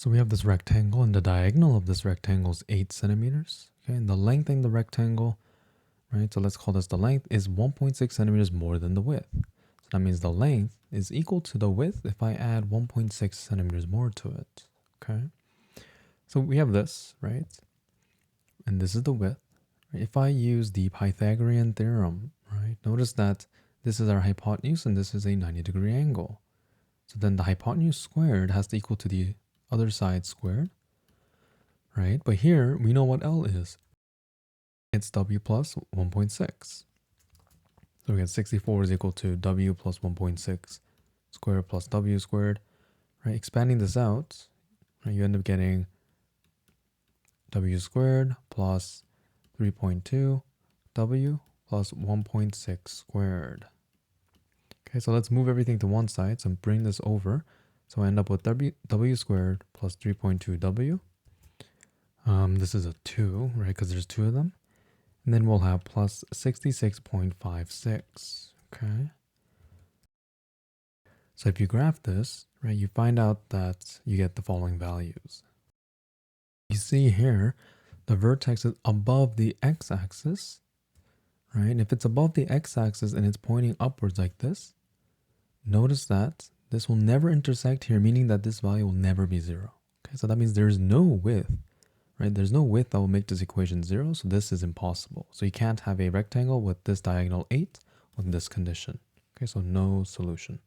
So we have this rectangle, and the diagonal of this rectangle is 8 centimeters. Okay, and the length in the rectangle, right? So let's call this the length, is 1.6 centimeters more than the width. So that means the length is equal to the width if I add 1.6 centimeters more to it. Okay, so we have this, right? And this is the width. If I use the Pythagorean theorem, right? Notice that this is our hypotenuse and this is a 90-degree angle. So then the hypotenuse squared has to equal to the other side squared, right? But here we know what L is. It's W plus 1.6. So we get 64 is equal to W plus 1.6 squared plus W squared, right? Expanding this out, right, you end up getting W squared plus 3.2 W plus 1.6 squared. Okay, so let's move everything to one side. So bring this over. So I end up with W squared plus 3.2 W. This is a 2, right? Because there's 2 of them. And then we'll have plus 66.56. Okay. So if you graph this, right, you find out that you get the following values. You see here, the vertex is above the x-axis, right? And if it's above the x-axis and it's pointing upwards like this, notice that this will never intersect here, meaning that this value will never be 0. Okay, so that means there's no width, right? There's no width that will make this equation 0, so this is impossible. So you can't have a rectangle with this diagonal 8 with this condition. Okay, so no solution.